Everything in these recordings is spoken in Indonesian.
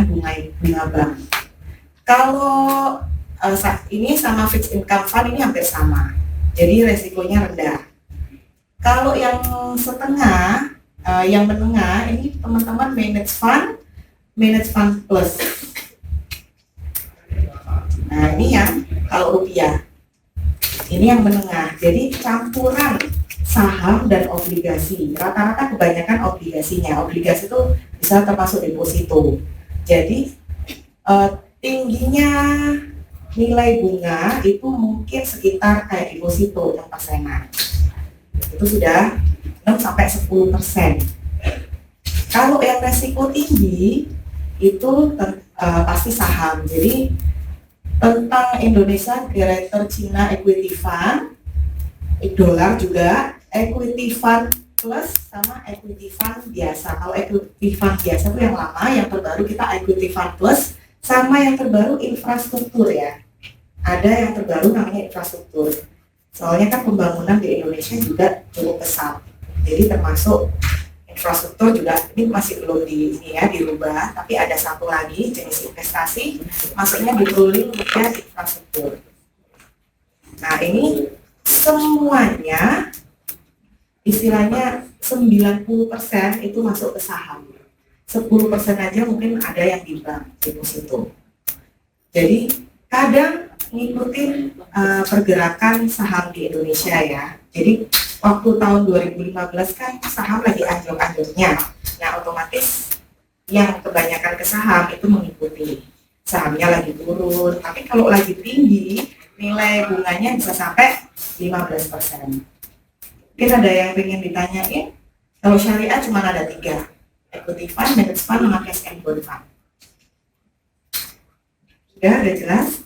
dengan bunga bank. Kalau ini sama fixed income fund ini hampir sama, jadi resikonya rendah. Kalau yang setengah, yang menengah, ini teman-teman managed fund plus. Nah ini yang kalau rupiah, ini yang menengah, jadi campuran saham dan obligasi. Rata-rata kebanyakan obligasinya. Obligasi itu bisa termasuk deposito. Jadi tingginya nilai bunga itu mungkin sekitar kayak deposito yang persenan. Itu sudah 6-10%. Kalau yang resiko tinggi itu pasti saham. Jadi tentang Indonesia Greater China Equity Fund, dolar juga, equity fund plus sama equity fund biasa. Kalau equity fund biasa itu yang lama, yang terbaru kita equity fund plus, sama yang terbaru infrastruktur ya. Ada yang terbaru namanya infrastruktur. Soalnya kan pembangunan di Indonesia juga cukup pesat. Jadi termasuk infrastruktur juga ini masih belum dirubah, tapi ada satu lagi jenis investasi masuknya di ruling rupiah infrastruktur. Nah ini semuanya istilahnya 90% itu masuk ke saham, 10% aja mungkin ada yang di bank deposito. Jadi kadang ngikutin pergerakan saham di Indonesia ya. Jadi waktu tahun 2015 kan saham lagi anjlok-anjloknya. Nah otomatis yang kebanyakan ke saham itu mengikuti. Sahamnya lagi turun, tapi kalau lagi tinggi nilai bunganya bisa sampai 15%. Mungkin ada yang ingin ditanyain, kalau syariah cuma ada 3, equity fund, managed fund, sama cash and bond fund. Sudah jelas?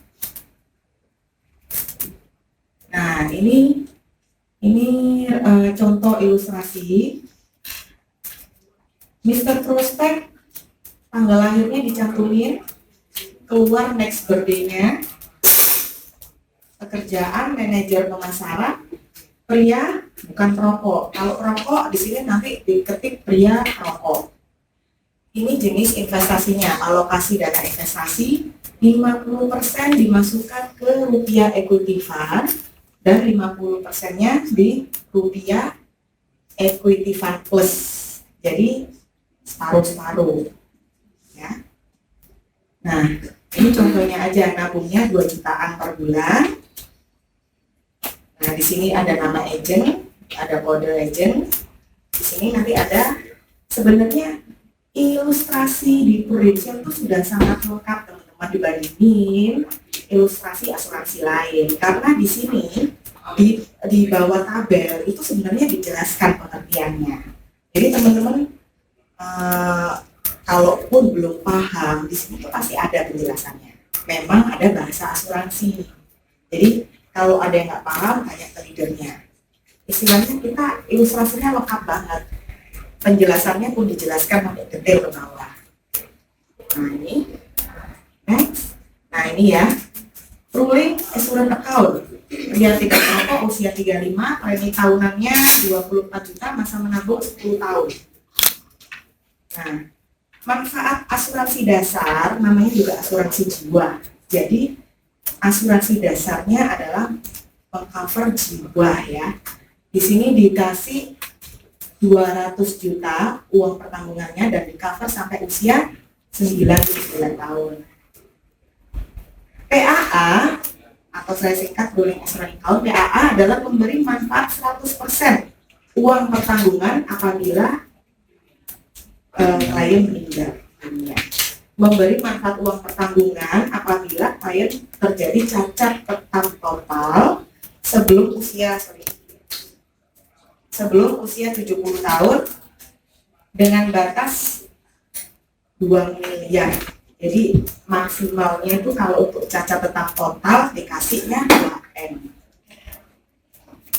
Nah ini contoh ilustrasi. Mr. Prospect tanggal lahirnya dicantumin, keluar next birthday-nya, pekerjaan manajer pemasaran, pria bukan perokok. Kalau perokok di sini nanti diketik pria perokok. Ini jenis investasinya, alokasi dana investasi 50% dimasukkan ke rupiah equity fund dan 50%-nya di rupiah equity fund plus. Jadi separuh-separuh ya. Nah ini contohnya aja, nabungnya 2 jutaan per bulan. Nah di sini ada nama agent, ada kode agent. Di sini nanti ada sebenarnya ilustrasi di Prudential itu sudah sangat lengkap teman-teman dibandingin ilustrasi asuransi lain, karena di sini di bawah tabel itu sebenarnya dijelaskan pengertiannya. Jadi teman-teman kalaupun belum paham, di sini tuh pasti ada penjelasannya. Memang ada bahasa asuransi. Jadi kalau ada yang nggak paham, tanya ke leadernya. Istilahnya kita ilustrasinya lengkap banget. Penjelasannya pun dijelaskan sampai detail ke bawah. Nah ini, next. Nah ini ya, ruling assurance account. Pria tidak merokok, usia 35, premi tahunannya 24 juta, masa menabung 10 tahun. Nah, manfaat asuransi dasar namanya juga asuransi jiwa. Jadi asuransi dasarnya adalah mengcover jiwa ya. Di sini dikasih 200 juta uang pertanggungannya dan di cover sampai usia 99 tahun. PAA atau saya singkat ruling assurance account, PAA adalah memberi manfaat 100% uang pertanggungan apabila klien meninggal dunia. Memberi manfaat uang pertanggungan apabila klien terjadi cacat tetap total sebelum usia 70 tahun dengan batas 2 miliar. Jadi maksimalnya itu kalau untuk cacat tetap total dikasihnya 2M.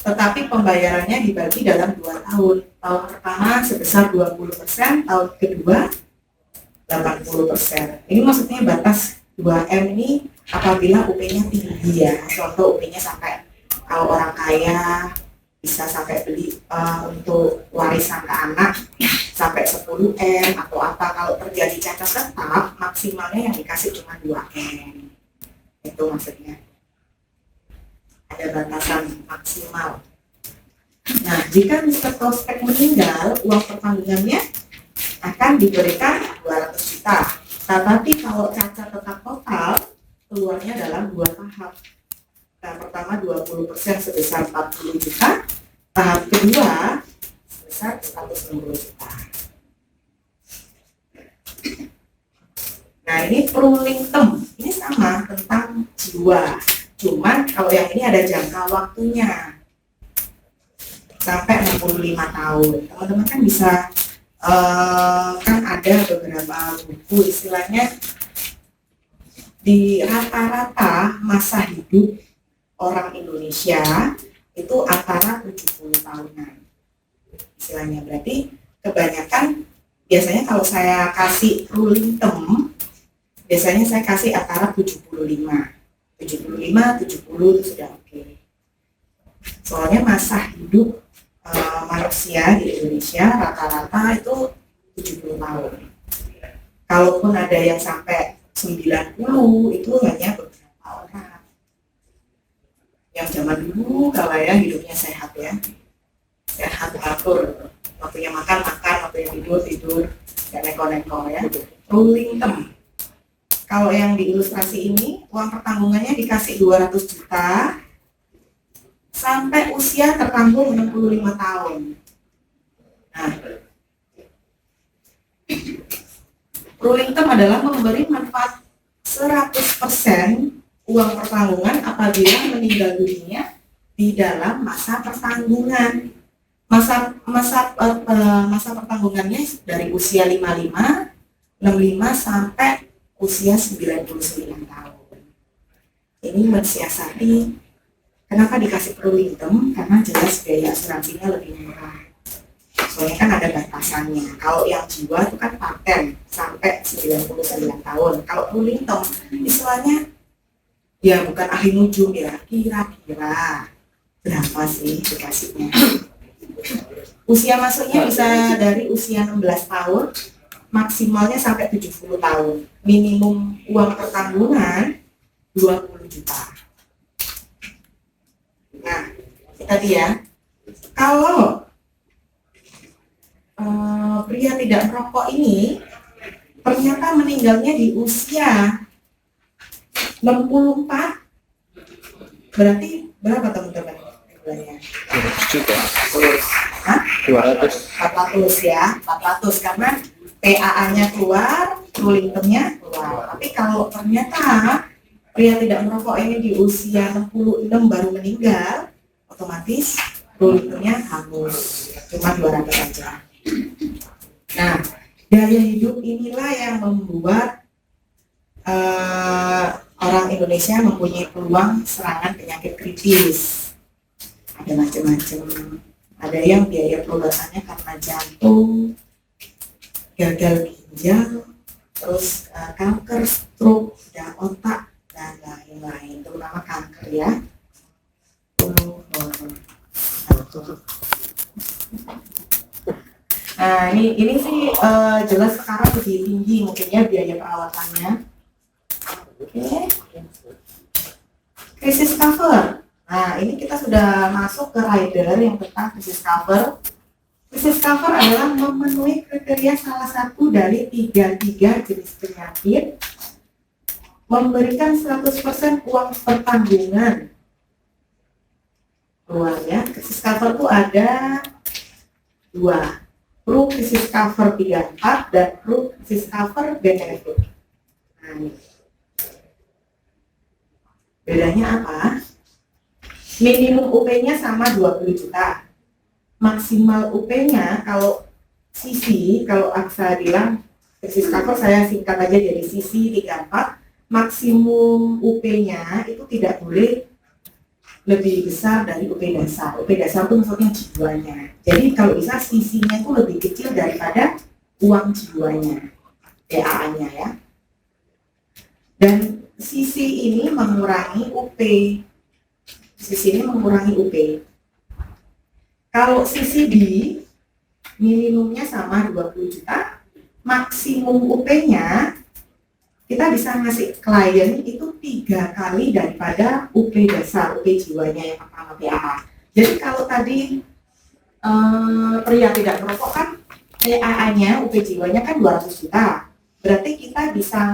Tetapi pembayarannya dibagi dalam 2 tahun. Tahun pertama sebesar 20%, tahun kedua 80%. Ini maksudnya batas 2M ini apabila UP-nya tinggi ya. Contoh UP-nya sampai kalau orang kaya bisa sampai beli untuk warisan ke anak sampai 10M atau apa. Kalau terjadi cacat tetap, maksimalnya yang dikasih cuma 2M. Itu maksudnya. Ada batasan maksimal. Nah, jika Mr. Prospek meninggal, uang pertanggungannya akan diberikan 200 juta. Tetapi kalau cacat tetap total, keluarnya dalam 2 tahap. Tahap pertama 20% sebesar 40 juta, tahap kedua sebesar 160 juta. Nah, ini ruling term, ini sama tentang jiwa. Cuman kalau yang ini ada jangka waktunya sampai 65 tahun. Teman-teman kan bisa kan ada beberapa buku istilahnya di rata-rata masa hidup orang Indonesia itu antara 70 tahunan istilahnya. Berarti kebanyakan biasanya kalau saya kasih ruling term, biasanya saya kasih antara 75 70 itu sudah oke. Soalnya masa hidup manusia di Indonesia rata-rata itu 70 tahun. Kalaupun ada yang sampai 90 itu hanya beberapa orang. Yang zaman dulu kalau ya hidupnya sehat ya, sehat teratur, waktunya makan, waktunya tidur, gak neko-neko ya. Ruling term. Kalau yang di ilustrasi ini, uang pertanggungannya dikasih 200 juta sampai usia tertanggung 65 tahun. Nah, ruling term adalah memberi manfaat 100% uang pertanggungan apabila meninggal dunia di dalam masa pertanggungan. Masa pertanggungannya dari usia 65 sampai usia 99 tahun. Ini mensiasati. Kenapa dikasih ruling term? Karena jelas biaya asuransinya lebih murah. Soalnya kan ada batasannya. Kalau yang jiwa itu kan paten sampai 99 tahun. Kalau ruling term istilahnya ya bukan ahli nujum ya, kira-kira berapa sih dikasihnya. Usia masuknya bisa dari usia 16 tahun, maksimalnya sampai 70 tahun. Minimum uang pertanggungan 20 juta. Nah, tadi ya, kalau pria tidak merokok ini ternyata meninggalnya di usia 64, berarti berapa teman-teman nilainya? 200 juta. Hah? 200. 400 ya, 400 karena PAA-nya keluar, ruling term-nya keluar. Tapi kalau ternyata pria tidak merokok ini di usia 66 baru meninggal, otomatis ruling term-nya hangus, cuma 200 saja. Nah, gaya hidup inilah yang membuat orang Indonesia mempunyai peluang serangan penyakit kritis. Ada macam-macam. Ada yang biaya pengobatannya karena jantung, gagal ginjal, terus kanker, stroke, dan otak, dan lain-lain. Terutama kanker ya. Nah, ini sih jelas sekarang lebih tinggi mungkin ya biaya perawatannya. Oke. Krisis cover. Nah, ini kita sudah masuk ke rider yang tentang krisis cover. Krisis cover adalah memenuhi kriteria salah satu dari tiga jenis penyakit, memberikan 100% uang pertanggungan. Keluarnya, krisis cover itu ada dua, Pro krisis cover 34 dan Pro krisis cover benefit. Nah, ini. Bedanya apa? Minimum UP-nya sama 20 juta. Maksimal UP-nya kalau sisi, kalau Aksa bilang krisis cover saya singkat aja jadi sisi 34, maksimum UP-nya itu tidak boleh lebih besar dari UP dasar. UP dasar itu maksudnya jiwanya. Jadi kalau bisa sisinya itu lebih kecil daripada uang jiwanya, PAA-nya ya. Dan sisi ini mengurangi UP. Sisi ini mengurangi UP. Kalau CCD minimumnya sama 20 juta, maksimum UP-nya kita bisa ngasih klien itu 3 kali daripada UP dasar, UP jiwanya yang pertama PAA. Jadi kalau tadi pria tidak merokok kan PAA-nya, UP jiwanya kan 200 juta. Berarti kita bisa